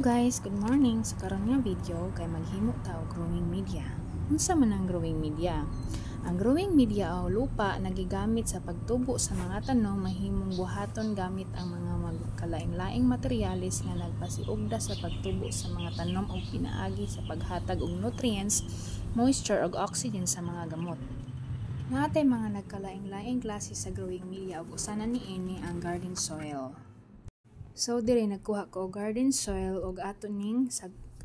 Guys, good morning. Sa karon nga video kay maghimo ta og growing media. Unsa man ang growing media? Ang growing media o lupa nagigamit sa pagtubo sa mga tanom mahimong buhaton gamit ang mga magkalaing-laing materyales nga nagpasiugda sa pagtubo sa mga tanom o pinaagi sa paghatag og nutrients, moisture ug oxygen sa mga gamot. Natay mga nagkalaing-laing klase sa growing media ug usa na niini ang garden soil. So dire nagkuha ko og garden soil og ato ning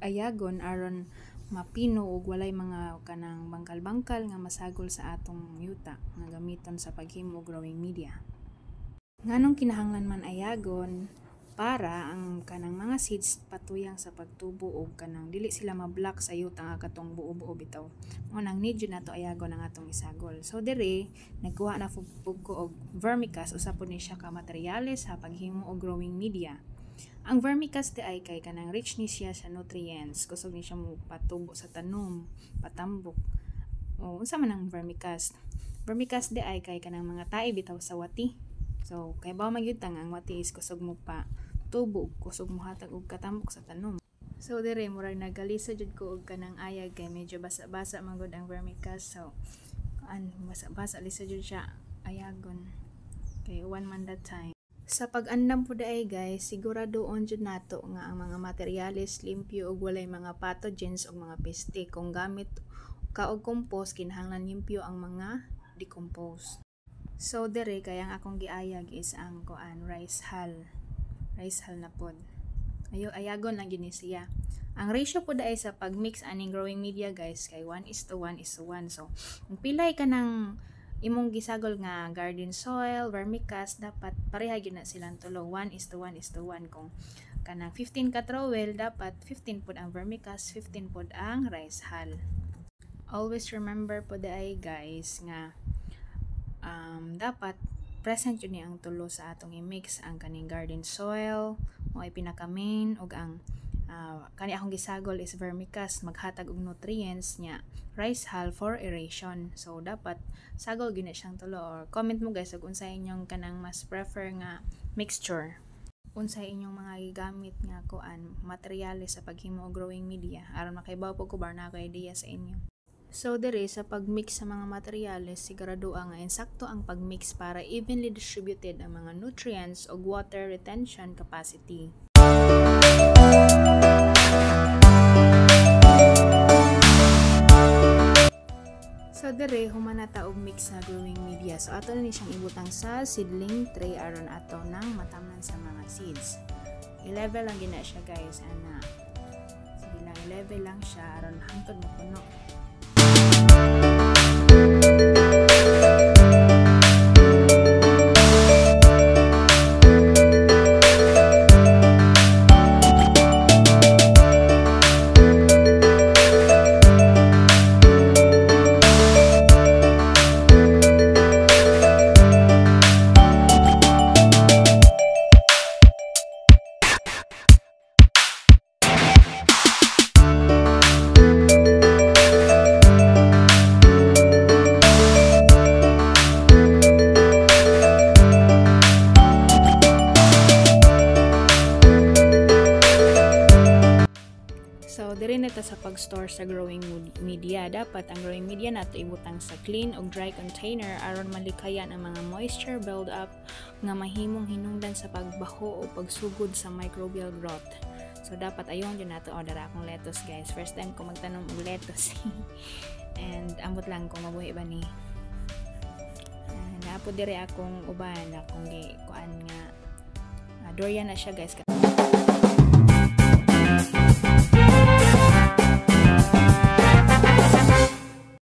ayagon aron mapino og walay mga kanang bangkal-bangkal nga masagol sa atong yuta nga gamiton sa paghimo og growing media. Nganong kinahanglan man ayagon para ang kanang mga seeds patuyang sa pagtubo og kanang dili sila ma-block sa yuta nga katong buo-buo bitaw. Mo nang need yun nato ayagon ang atong isagol. So dire nagkuha na pug ko og vermicast usa po ni siya ka materyales sa paghimo og growing media. Ang vermicast ay kay kanang rich ni siya sa nutrients. Kusog ni siya mo patubo sa tanom, patambok. O unsa man ang vermicast? Vermicast ay kay kanang mga tae bitaw sa wati. So kay bawo magyutang ang wati is kusog mo pa tubo, kusog mo hatag og katambok sa tanom. So dire murag nagalisa jud ko og kanang ayag kay medyo basa-basa man gud ang vermicast. So basa-basa lisa jud siya ayagon. Kay one man that time. Sa pag-andam po daay guys, siguradoon jud nato nga ang mga materyales limpyo ug walay mga pathogens ug mga peste. Kung gamit ka og compost kinahanglan limpyo ang mga decompose. So dire kay ang akong giayag is ang rice hull. Rice hull na pod. Ayagon lang yun siya. Ang ratio po dahil sa pag-mix aning growing media guys kay 1:1:1. So, kung pilay ka ng imong gisagol nga garden soil, vermicast, dapat pareha yun na silang tulo. 1:1:1. Kung kanang 15 ka trowel, dapat 15 pod ang vermicast, 15 pod ang rice hull. Always remember po dahil guys nga dapat present yun ang tulo sa atong i-mix ang kaning garden soil o ay pinaka-main ug ang kani akong gisagol is vermicast maghatag og nutrients nya rice hull for aeration. So dapat sagol gyud na siyang tulo or comment mo guys ug unsay inyong kanang mas prefer nga mixture. Unsay inyong mga gigamit nga materyales sa paghimo og growing media aron makaibaw po ko bar na ako idea sa inyo. So dire sa pagmix sa mga materyales sigurado nga insakto ang pagmix para evenly distributed ang mga nutrients ug water retention capacity. So dire human nata og mix sa growing media. So ato na ni siyang ibutang sa seedling tray aron ato nang matamnan sa mga seeds. I-level lang gina siya guys ana. Sige lang i-level lang siya aron hangtod mapuno. So, dire nito sa pag-store sa growing media. Dapat ang growing media nato ibutang sa clean o dry container aron malikayan ang mga moisture build-up nga mahimong hinungdan sa pagbaho o pagsugod sa microbial growth. So, dapat ayon din nato order akong lettuce guys. First time ko magtanom og lettuce. And ambot lang kung mabuhi ba ni. Naapod dire akong uban akong kuan nga durian na siya guys.